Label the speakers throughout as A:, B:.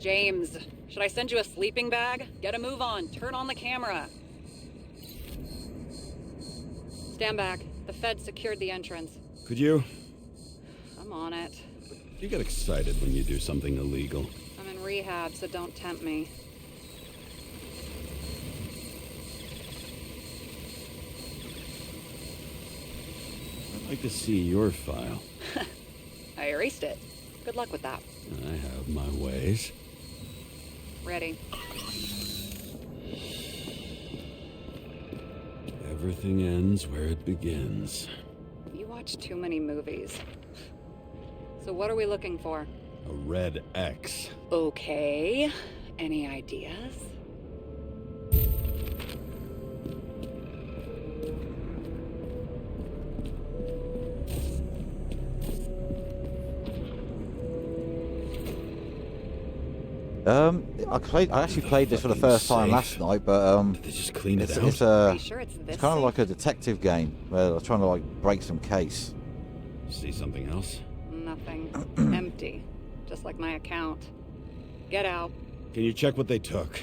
A: James, should I send you a sleeping bag? Get a move on. Turn on the camera. Stand back. The Fed secured the entrance.
B: Could you?
A: I'm on it.
B: You get excited when you do something illegal.
A: I'm in rehab, so don't tempt me.
B: I'd like to see your file.
A: I erased it. Good luck with that.
B: I have my ways.
A: Ready.
B: Everything ends where it begins.
A: You watch too many movies. So what are we looking for?
B: A red X.
A: Okay. Any ideas?
C: I actually played this for the first time last night, but
B: Did they just clean it out?
C: it's
A: Are you sure it's this
C: it's kind of
A: safe?
C: like a detective game where they're trying to like break some case.
B: See something else?
A: Nothing. Empty. Just like my account. Get out.
B: Can you check what they took?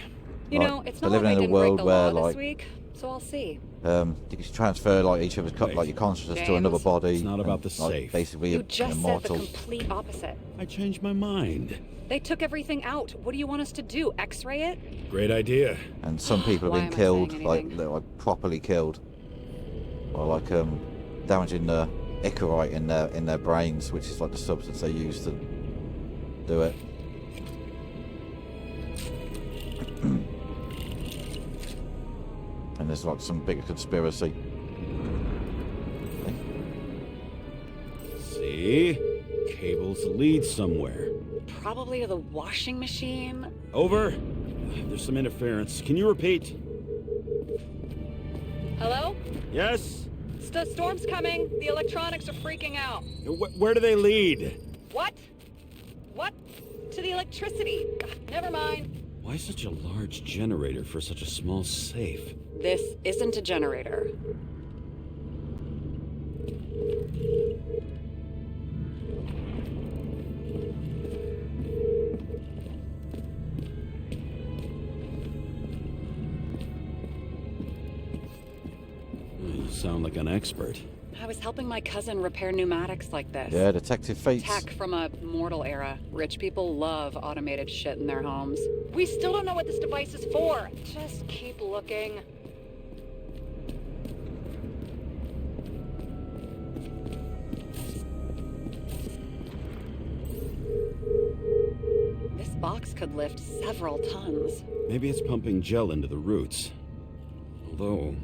A: You
C: Like,
A: know, it's
C: we're
A: not like
C: living
A: I
C: in a
A: didn't break
C: world
A: the
C: where,
A: law
C: like-
A: this week, so I'll see.
C: You can transfer like each other's
B: Wait.
C: like your consciousness to another
A: James?
C: body.
B: It's not about
C: and,
B: the
C: like,
B: safe.
C: Basically,
A: You just
C: immortal.
A: said the complete opposite.
B: I changed my mind.
A: They took everything out. What do you want us to do? X-ray it?
B: Great idea.
C: And some people
A: Why
C: have been
A: am I
C: killed,
A: saying
C: like
A: anything?
C: they're like properly killed, or like damaging the icarite in their brains, which is like the substance they use to do it. And there's like some bigger conspiracy.
B: See? Cables lead somewhere.
A: Probably to the washing machine.
B: Over. There's some interference. Can you repeat?
A: Hello?
B: Yes?
A: Storm's coming. The electronics are freaking out.
B: Where do they lead?
A: What? What? To the electricity. Never mind.
B: Why such a large generator for such a small safe?
A: This isn't a generator.
B: You sound like an expert.
A: I was helping my cousin repair pneumatics like this.
C: Yeah, Detective Fates.
A: Tech from a mortal era. Rich people love automated shit in their homes. We still don't know what this device is for. Just keep looking. This box could lift several tons.
B: Maybe it's pumping gel into the roots. Although,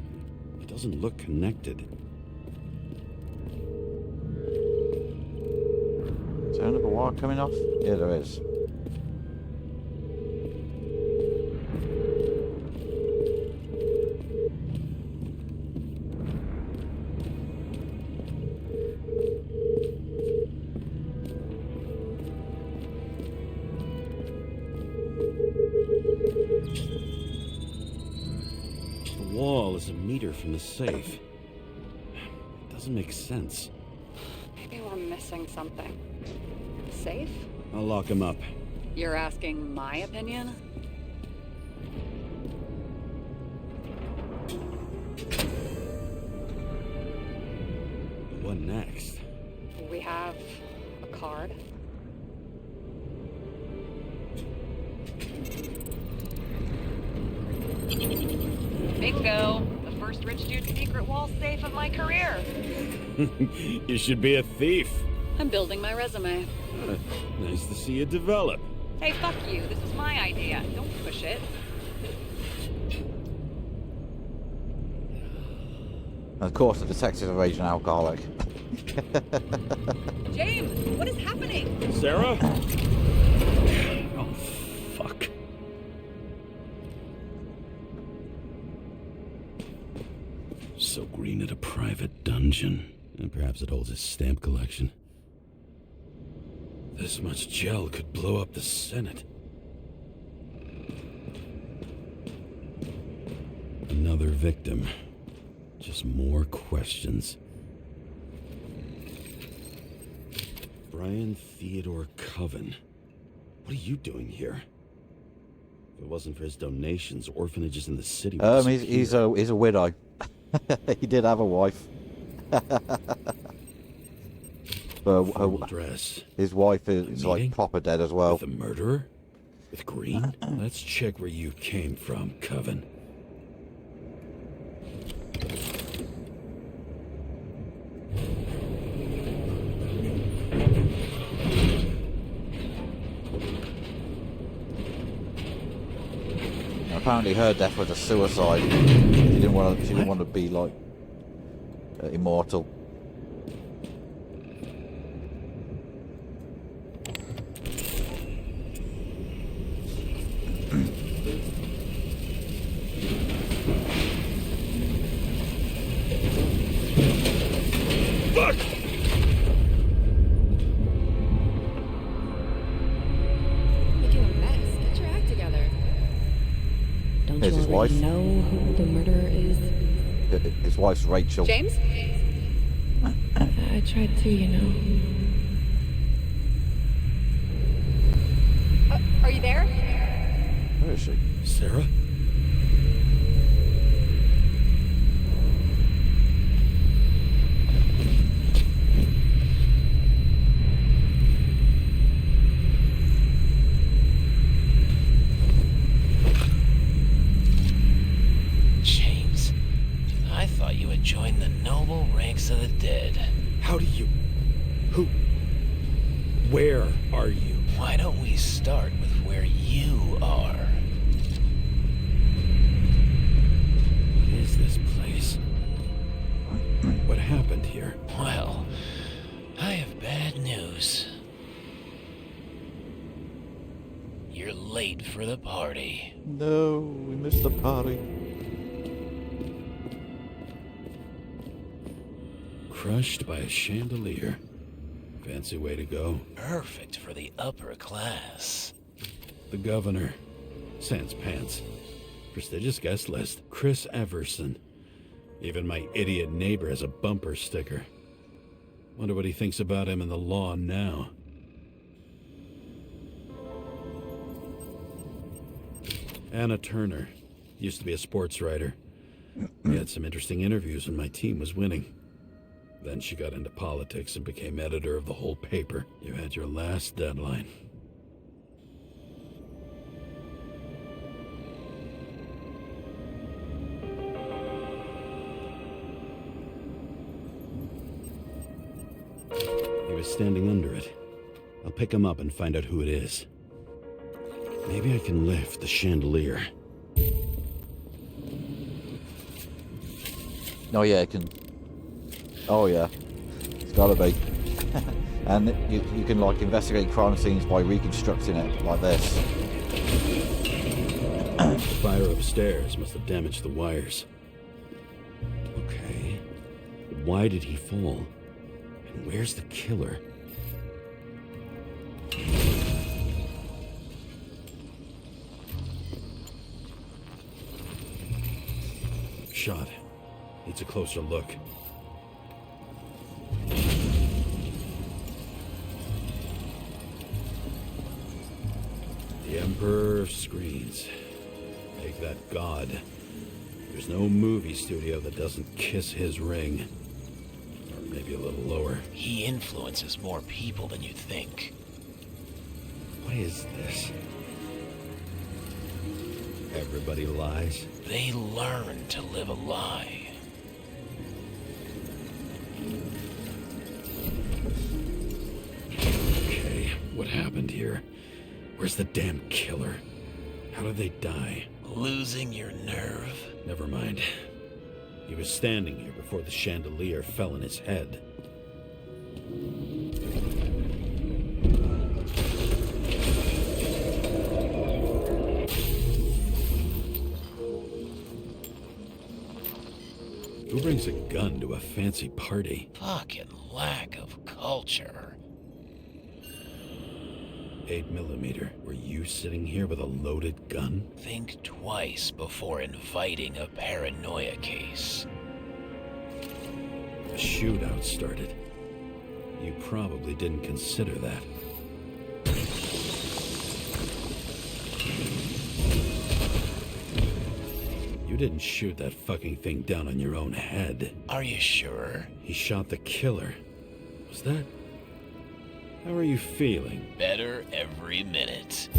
B: it doesn't look connected.
C: Is there another wire coming off? Yeah, there is.
B: The wall is a meter from the safe. It doesn't make sense.
A: Maybe we're missing something. Safe?
B: I'll lock him up.
A: You're asking my opinion?
B: What next?
A: We have a card. Bingo! The first rich dude's secret wall safe of my career.
B: You should be a thief.
A: I'm building my resume.
B: Nice to see you develop.
A: Hey, fuck you. This is my idea. Don't push it.
C: And of course, the detective is a raging alcoholic.
A: James, what is happening?
B: Sarah? Oh, fuck. So Green at a private dungeon. And perhaps it holds his stamp collection. This much gel could blow up the Senate. Another victim. Just more questions. Brian Theodore Coven. What are you doing here? If it wasn't for his donations, orphanages in the city would
C: he's a widow. He did have a wife.
B: Formal dress.
C: His wife is like
B: Meeting?
C: proper dead as well.
B: With the murderer? With Green? Let's check where you came from, Coven.
C: Apparently her death was a suicide. She didn't want to be like immortal.
B: Fuck!
D: Making a mess. Get your act together. Don't
C: Here's
D: you
C: his
D: already
C: wife.
D: know who the murderer is?
C: His wife's Rachel.
A: James?
D: I tried to, you know.
A: Are you there?
C: Where is she?
B: Sarah?
E: James, I thought you had joined the noble ranks of the dead.
B: How do you... Who... Where are you?
E: Why don't we start with where you are?
B: What is this place? What happened here?
E: Well, I have bad news. You're late for the party.
C: No, we missed the party.
B: Crushed by a chandelier. Fancy way to go.
E: Perfect for the upper class.
B: The governor. Sans pants. Prestigious guest list. Chris Everson. Even my idiot neighbor has a bumper sticker. Wonder what he thinks about him in the law now. Anna Turner. Used to be a sports writer. We had some interesting interviews when my team was winning. Then she got into politics and became editor of the whole paper. You had your last deadline. He was standing under it. I'll pick him up and find out who it is. Maybe I can lift the chandelier.
C: Oh yeah, it can. Oh yeah, it's gotta be. And you can like investigate crime scenes by reconstructing it like this.
B: The fire upstairs must have damaged the wires. Okay. Why did he fall? And where's the killer? Shot. Needs a closer look. The Emperor of Screens. Make that God. There's no movie studio that doesn't kiss his ring. Or maybe a little lower.
E: He influences more people than you think.
B: What is this? Everybody lies?
E: They learn to live a lie.
B: Okay, what happened here? Where's the damn killer? How did they die?
E: Losing your nerve?
B: Never mind. He was standing here before the chandelier fell on his head. Who brings a gun to a fancy party?
E: Fucking lack of culture.
B: 8mm. Were you sitting here with a loaded gun?
E: Think twice before inviting a paranoia case.
B: A shootout started. You probably didn't consider that. You didn't shoot that fucking thing down on your own head.
E: Are you sure?
B: He shot the killer. Was that... How are you feeling?
E: Better every minute.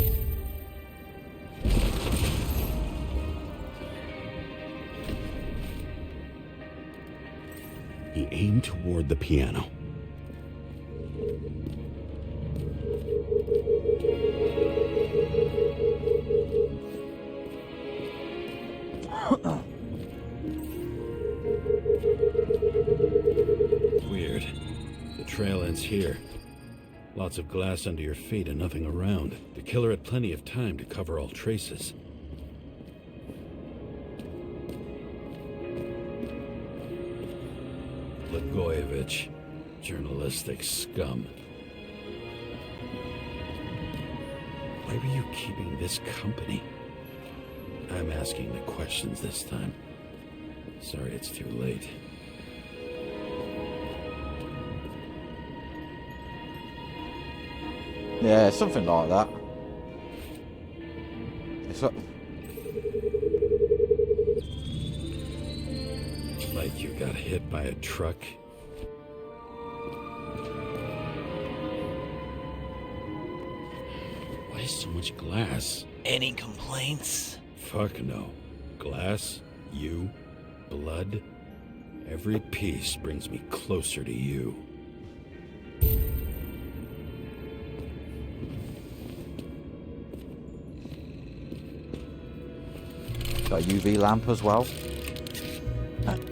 B: He aimed toward the piano. Weird. The trail ends here. Lots of glass under your feet and nothing around. The killer had plenty of time to cover all traces. Blagojevich, journalistic scum. Why were you keeping this company? I'm asking the questions this time. Sorry it's too late.
C: Yeah, something like that. It's
B: Like you got hit by a truck. Why so much glass?
E: Any complaints?
B: Fuck no. Glass, you, blood. Every piece brings me closer to you.
C: got a UV lamp as well.
B: He could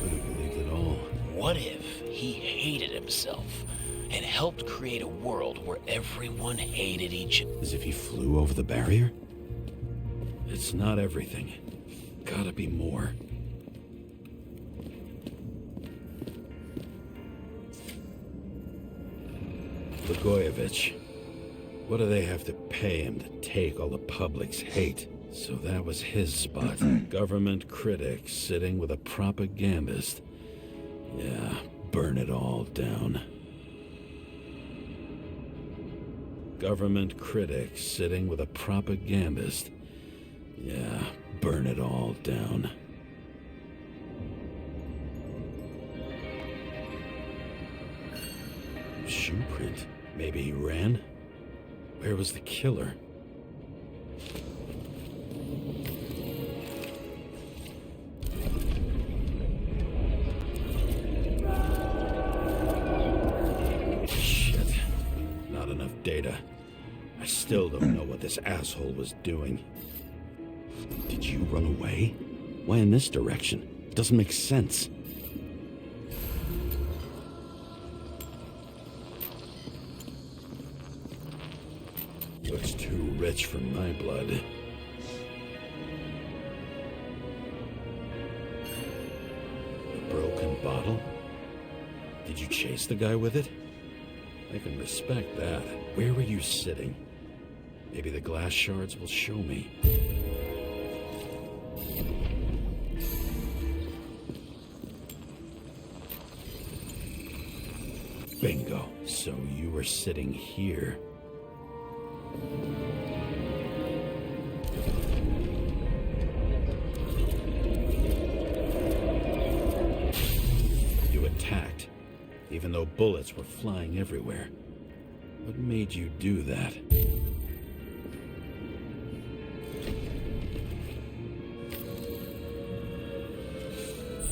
B: have believed it all.
E: What if he hated himself and helped create a world where everyone hated each other?
B: As if he flew over the barrier? It's not everything. Gotta be more. Blagojevich. What do they have to pay him to take all the public's hate? So that was his spot. Government critic sitting with a propagandist. Yeah, burn it all down. Government critic sitting with a propagandist. Yeah, burn it all down. Shoe print. Maybe he ran? Where was the killer? Shit. Not enough data. I still don't know what this asshole was doing. Did you run away? Why in this direction? It doesn't make sense. Looks too rich for my blood. A broken bottle? Did you chase the guy with it? I can respect that. Where were you sitting? Maybe the glass shards will show me. Bingo. So you were sitting here. You attacked, even though bullets were flying everywhere. What made you do that?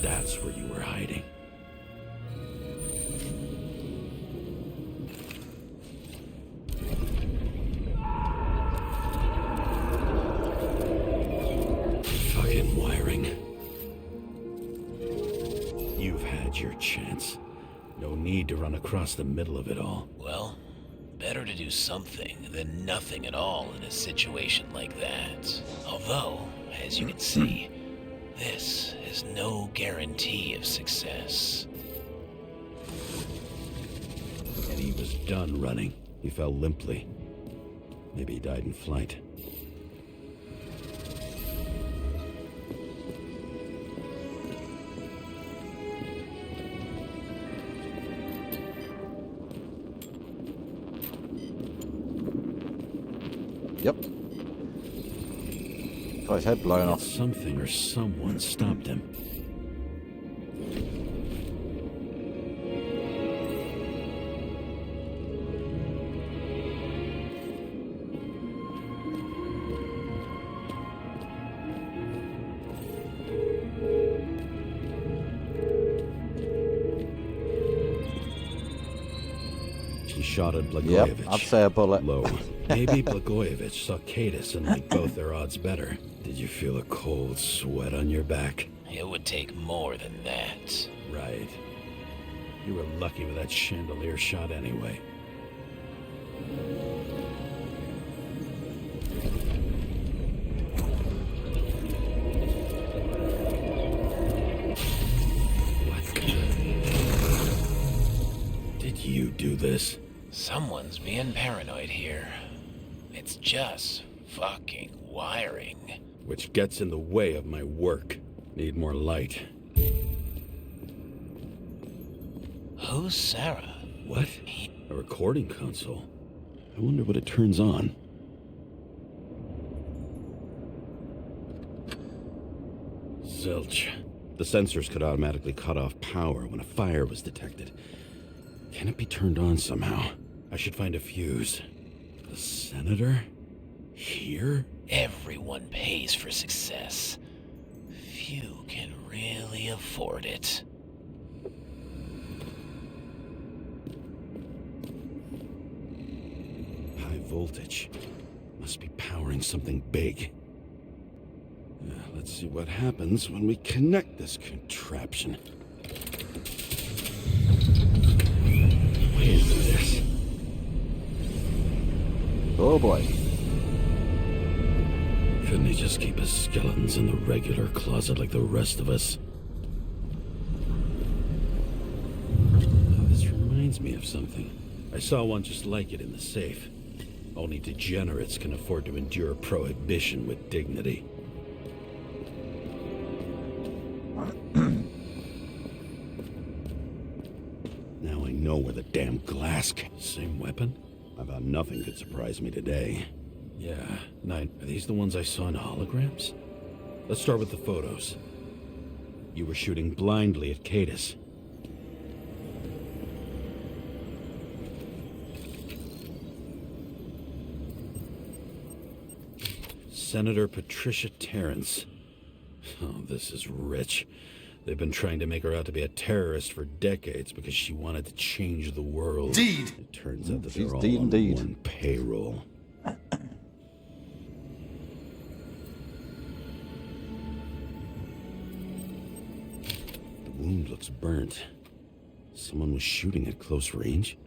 B: That's where you were hiding. Fucking wiring. You've had your chance. No need to run across the middle of it all.
E: Well, better to do something than nothing at all in a situation like that. Although, as you can see, this is no guarantee of success.
B: And he was done running. He fell limply. Maybe he died in flight.
C: Yep. Got his head blown
B: Yet
C: off.
B: something or someone stopped him. He shot at Blagojevich.
C: Yep, I'd say a bullet.
B: Low. Maybe Blagojevich saw Cadis and liked both their odds better. Did you feel a cold sweat on your back?
E: It would take more than that.
B: Right. You were lucky with that chandelier shot anyway. What? Did you do this?
E: Someone's being paranoid here. It's just fucking wiring.
B: Which gets in the way of my work. Need more light.
E: Who's Sarah?
B: What? A recording console? I wonder what it turns on. Zilch. The sensors could automatically cut off power when a fire was detected. Can it be turned on somehow? I should find a fuse. The senator? Here?
E: Everyone pays for success. Few can really afford it.
B: High voltage. Must be powering something big. Let's see what happens when we connect this contraption. What is this?
C: Oh boy.
B: Couldn't he just keep his skeletons in the regular closet like the rest of us? This reminds me of something. I saw one just like it in the safe. Only degenerates can afford to endure prohibition with dignity. Now I know where the damn glass came. Same weapon? I thought nothing could surprise me today. Yeah, Knight, are these the ones I saw in holograms? Let's start with the photos. You were shooting blindly at Cadis. Senator Patricia Terrence. Oh, this is rich. They've been trying to make her out to be a terrorist for decades because she wanted to change the world.
F: Indeed.
B: It turns out that
C: She's
B: they're all
C: deed
B: on
C: indeed.
B: one payroll. The wound looks burnt. Someone was shooting at close range.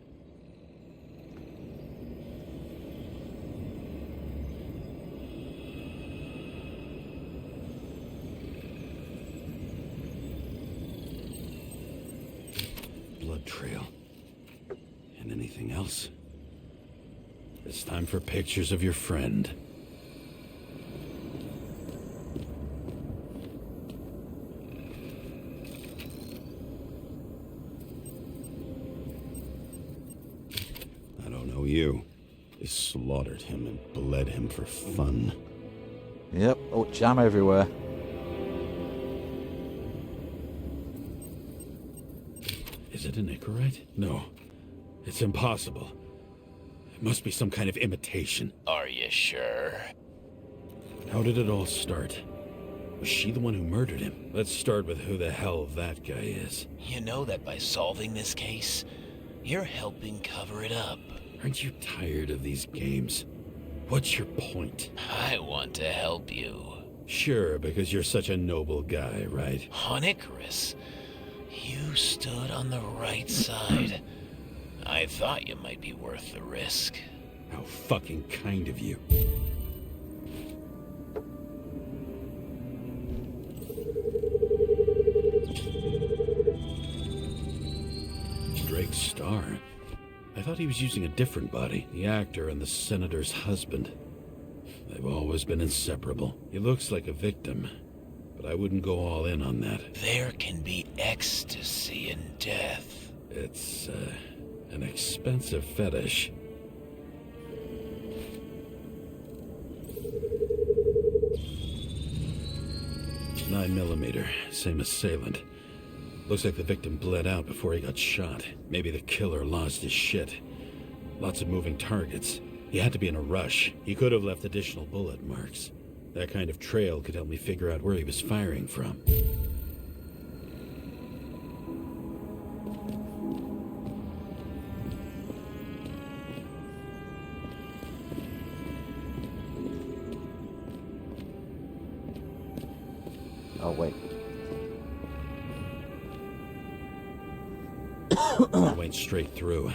B: Blood trail. And anything else? It's time for pictures of your friend. I don't know you. They slaughtered him and bled him for fun.
C: Yep. Oh, jam everywhere.
B: Is it an Icarite? No. It's impossible. It must be some kind of imitation.
E: Are you sure?
B: How did it all start? Was she the one who murdered him? Let's start with who the hell that guy is.
E: You know that by solving this case, you're helping cover it up.
B: Aren't you tired of these games? What's your point?
E: I want to help you.
B: Sure, because you're such a noble guy, right?
E: On Icarus, you stood on the right side. I thought you might be worth the risk.
B: How fucking kind of you. Drake Starr? I thought he was using a different body. The actor and the senator's husband. They've always been inseparable. He looks like a victim, but I wouldn't go all in on that.
E: There can be ecstasy in death.
B: It's, an expensive fetish. 9mm, same assailant. Looks like the victim bled out before he got shot. Maybe the killer lost his shit. Lots of moving targets. He had to be in a rush. He could have left additional bullet marks. That kind of trail could help me figure out where he was firing from.
C: Oh, wait.
B: I went straight through.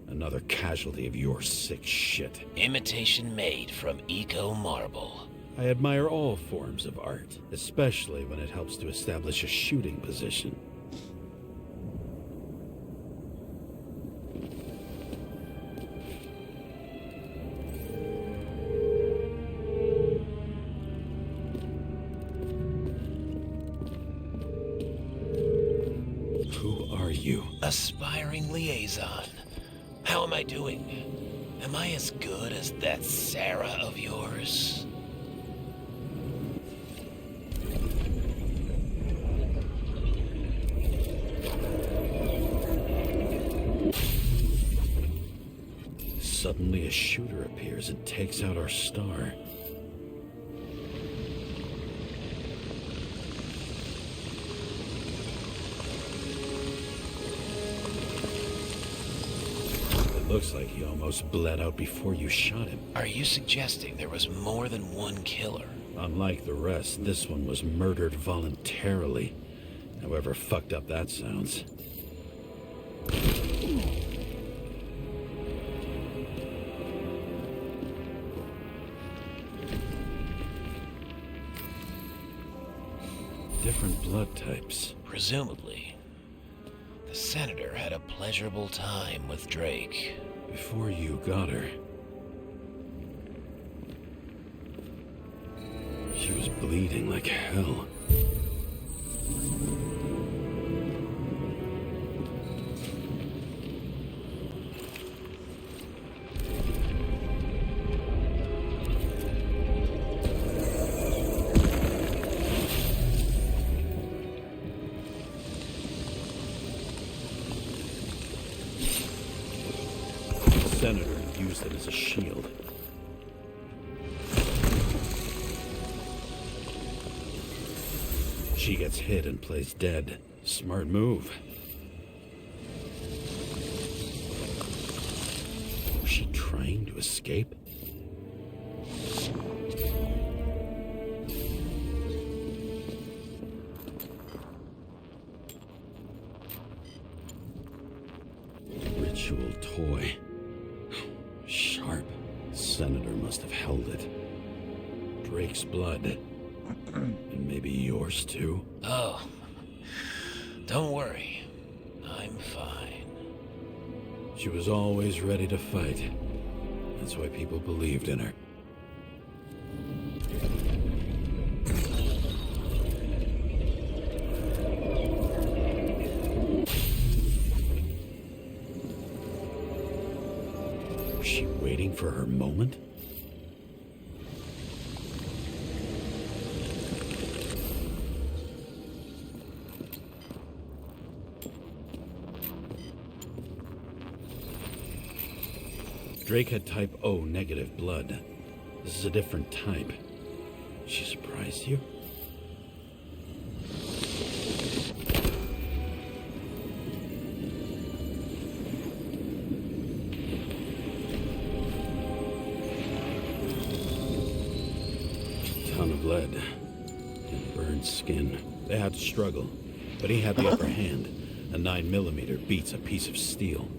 B: Another casualty of your sick shit.
E: Imitation made from Eco Marble.
B: I admire all forms of art, especially when it helps to establish a shooting position. Who are you?
E: Aspiring liaison. How am I doing? Am I as good as that Sarah of yours?
B: Suddenly a shooter appears and takes out our star. It looks like he almost bled out before you shot him.
E: Are you suggesting there was more than one killer?
B: Unlike the rest, this one was murdered voluntarily. However fucked up that sounds. Different blood types.
E: Presumably. The senator had a pleasurable time with Drake.
B: Before you got her, she was bleeding like hell. The senator used it as a shield. She gets hit and plays dead. Smart move. Was she trying to escape? Ritual toy. Sharp. Senator must have held it. Drake's blood. And maybe yours too?
E: Oh, don't worry. I'm fine.
B: She was always ready to fight. That's why people believed in her. Was she waiting for her moment? Drake had type O negative blood. This is a different type. She surprised you? Ton of lead and burned skin. They had to struggle, but he had the upper hand. A 9mm beats a piece of steel.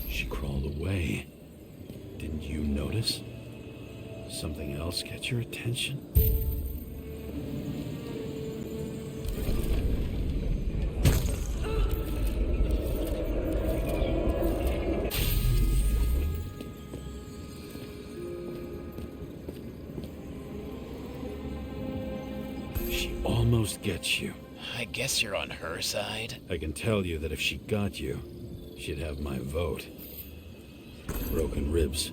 B: She crawled away. Didn't you notice? Something else catch your attention? She almost gets you.
E: I guess you're on her side.
B: I can tell you that if she got you, she'd have my vote. Broken ribs.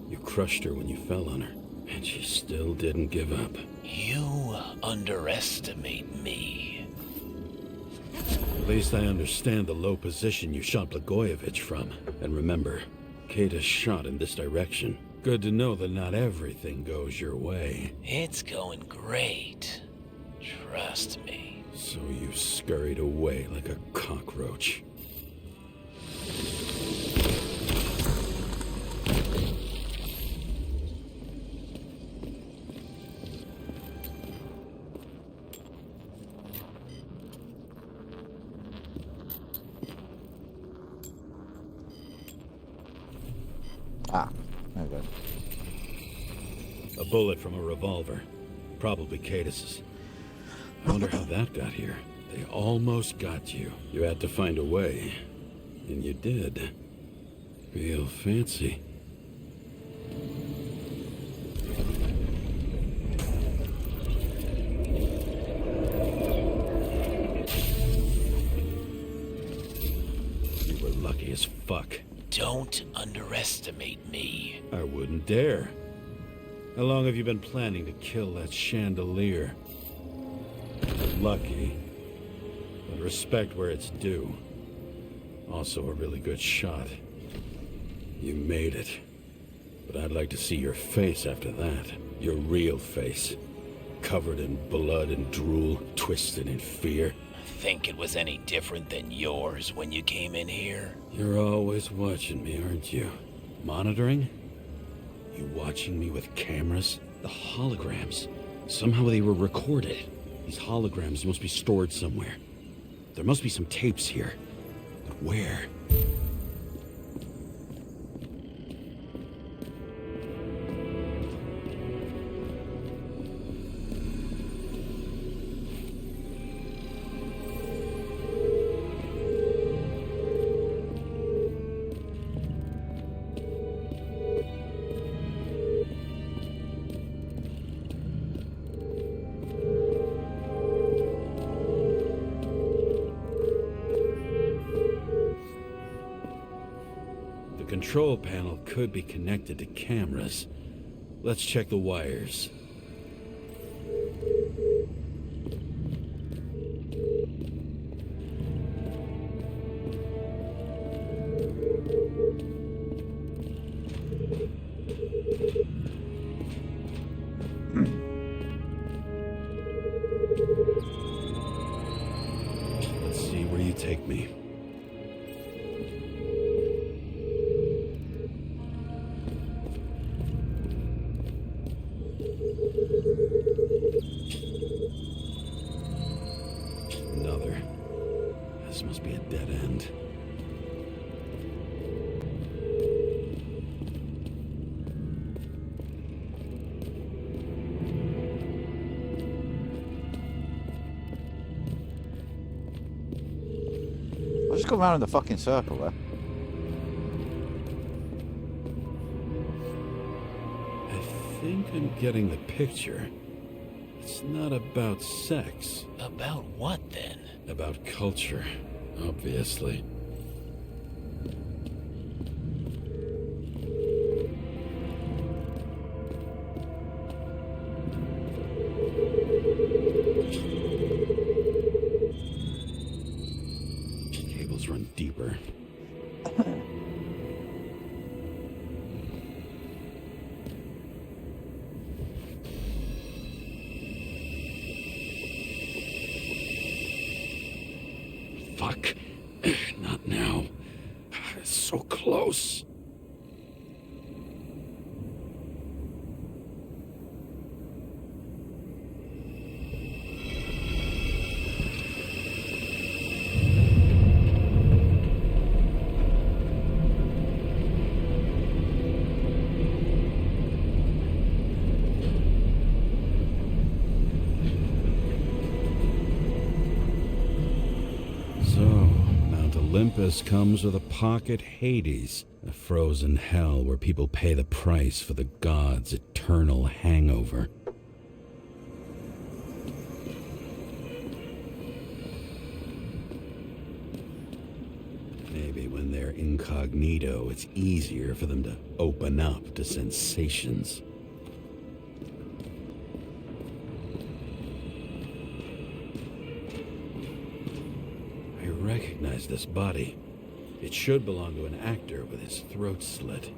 B: You crushed her when you fell on her. And she still didn't give up.
E: You underestimate me.
B: At least I understand the low position you shot Blagojevich from. And remember, Kata's shot in this direction. Good to know that not everything goes your way.
E: It's going great. Trust me.
B: So you scurried away like a cockroach.
C: Ah, there we go.
B: A bullet from a revolver. Probably Katis's. I wonder how that got here. They almost got you. You had to find a way. And you did. Real fancy. You were lucky as fuck.
E: Don't underestimate me.
B: I wouldn't dare. How long have you been planning to kill that chandelier? Lucky, but respect where it's due. Also a really good shot. You made it. But I'd like to see your face after that. Your real face. Covered in blood and drool, twisted in fear.
E: Think it was any different than yours when you came in here?
B: You're always watching me, aren't you? Monitoring? You watching me with cameras? The holograms. Somehow they were recorded. These holograms must be stored somewhere. There must be some tapes here. But where? The control panel could be connected to cameras. Let's check the wires. Let's see where you take me. Another. This must be a dead end.
C: I just go around in the fucking circle there.
B: I think I'm getting the picture. It's not about sex.
E: About what then?
B: About culture, obviously. Cables run deeper. Fuck. Not now. So close. Olympus comes with a pocket Hades, a frozen hell where people pay the price for the gods' eternal hangover. Maybe when they're incognito, it's easier for them to open up to sensations. recognize this body. It should belong to an actor with his throat slit.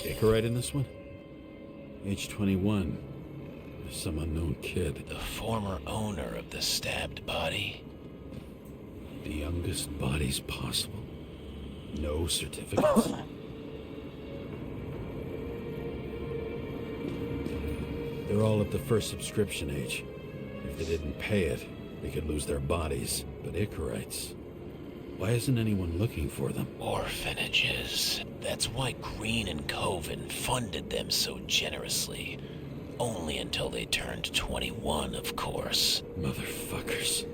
B: Icarite in this one? Age 21. Some unknown kid.
E: The former owner of the stabbed body?
B: The youngest bodies possible. No certificates. They're all at the first subscription age. If they didn't pay it, they could lose their bodies. But Icarites, why isn't anyone looking for them?
E: Orphanages. That's why Green and Coven funded them so generously. Only until they turned 21, of course.
B: Motherfuckers.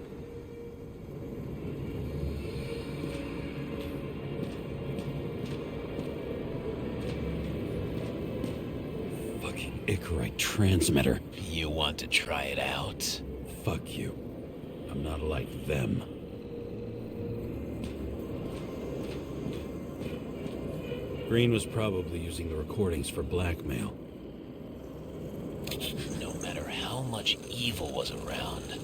B: Fucking Icarite transmitter.
E: You want to try it out?
B: Fuck you. I'm not like them. Green was probably using the recordings for blackmail.
E: No matter how much evil was around,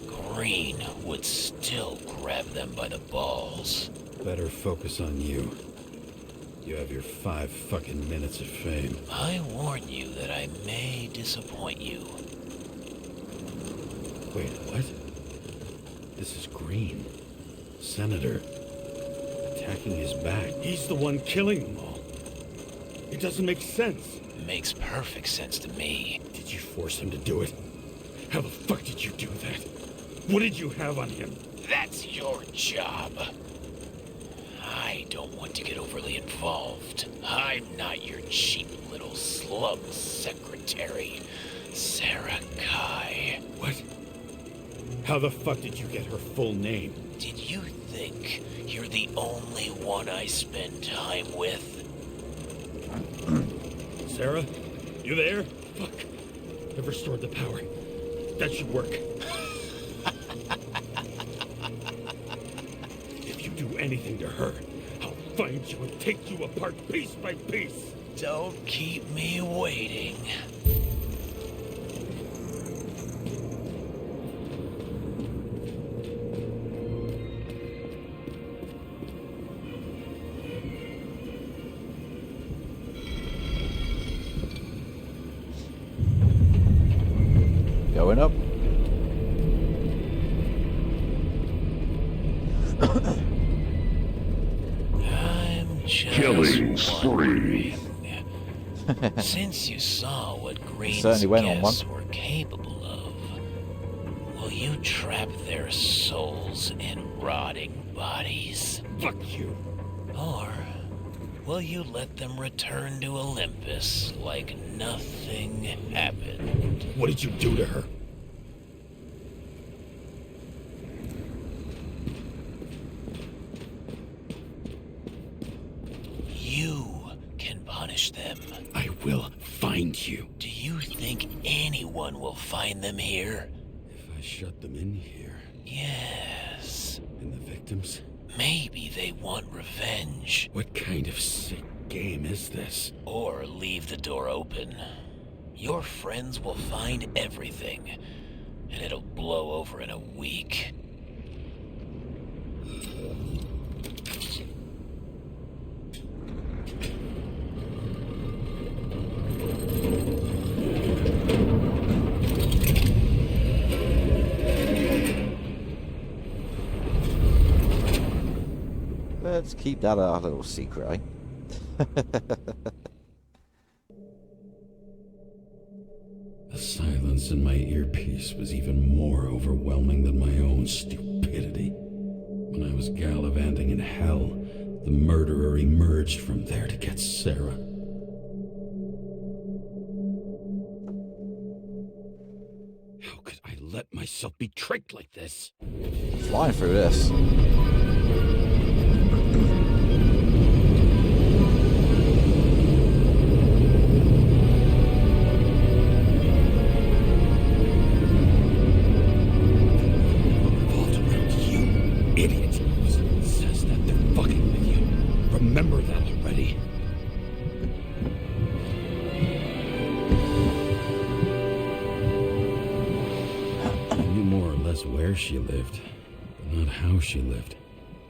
E: Green would still grab them by the balls.
B: Better focus on you. You have your 5 fucking minutes of fame.
E: I warn you that I may disappoint you.
B: Wait, what? This is Green. Senator. Attacking his back.
F: He's the one killing them all. It doesn't make sense.
E: Makes perfect sense to me.
F: Did you force him to do it? How the fuck did you do that? What did you have on him?
E: That's your job. I don't want to get overly involved. I'm not your cheap little slum secretary, Sarah Kai.
F: What? How the fuck did you get her full name?
E: Did you think you're the only one I spend time with?
F: Sarah? You there? Fuck. I've restored the power. That should work. If you do anything to her, I'll find you and take you apart piece by piece.
E: Don't keep me waiting.
C: Going up.
E: I'm just
G: Killing spree.
E: wondering, since you saw what Green's
C: Certainly went on
E: guests
C: one.
E: were capable of, will you trap their souls in rotting bodies?
F: Fuck you.
E: Or will you let them return to Olympus like nothing happened?
F: What did you do to her?
E: You can punish them.
F: I will find you.
E: Do you think anyone will find them here?
B: If I shut them in here,
E: Yes.
B: and the victims,
E: Maybe they want revenge.
B: what kind of sick game is this?
E: Or leave the door open. Your friends will find everything, and it'll blow over in a week.
C: Let's keep that our little secret, eh?
B: The silence in my earpiece was even more overwhelming than my own stupidity. When I was gallivanting in hell, the murderer emerged from there to get Sarah. How could I let myself be tricked like this?
C: Flying through this.
F: Revolved around you, idiot. It says that they're fucking with you. Remember that already.
B: where she lived, but not how she lived.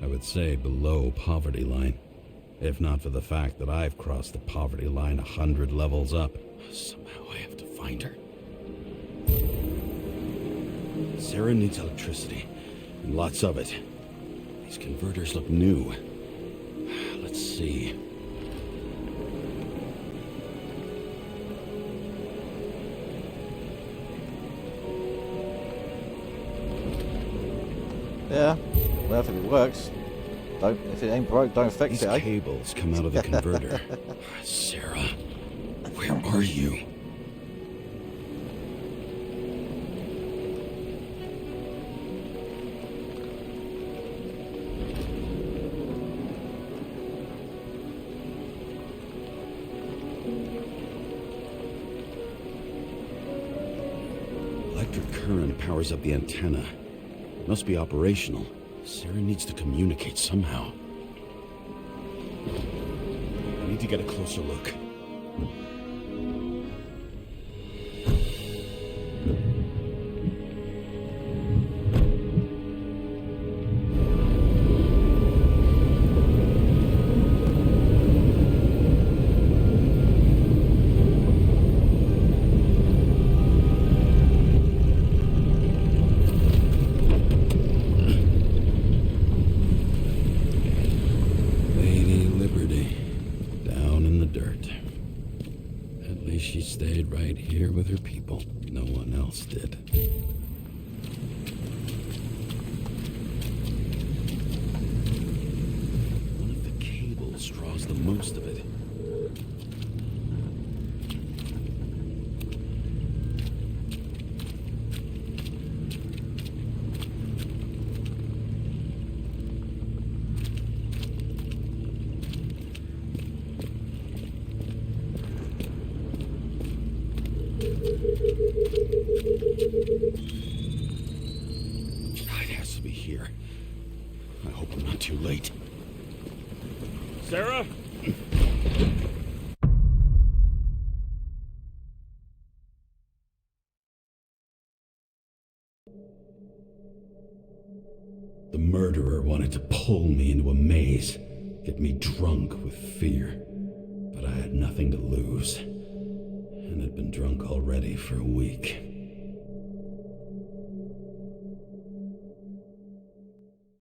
B: I would say below poverty line. If not for the fact that I've crossed the poverty line 100 levels up. Somehow I have to find her. Sarah needs electricity, and lots of it. These converters look new. Let's see.
C: Yeah, well, if it works. If it ain't broke, don't fix
B: These
C: it, eh?
B: cables come out of the converter. Sarah, where are you? Electric current powers up the antenna. It must be operational. Sarah needs to communicate somehow. I need to get a closer look. She stayed right here with her people. No one else did. One of the cables draws the most of it. It has to be here. I hope I'm not too late. Sarah? The murderer wanted to pull me into a maze, get me drunk with fear. But I had nothing to lose, and had been drunk already for a week.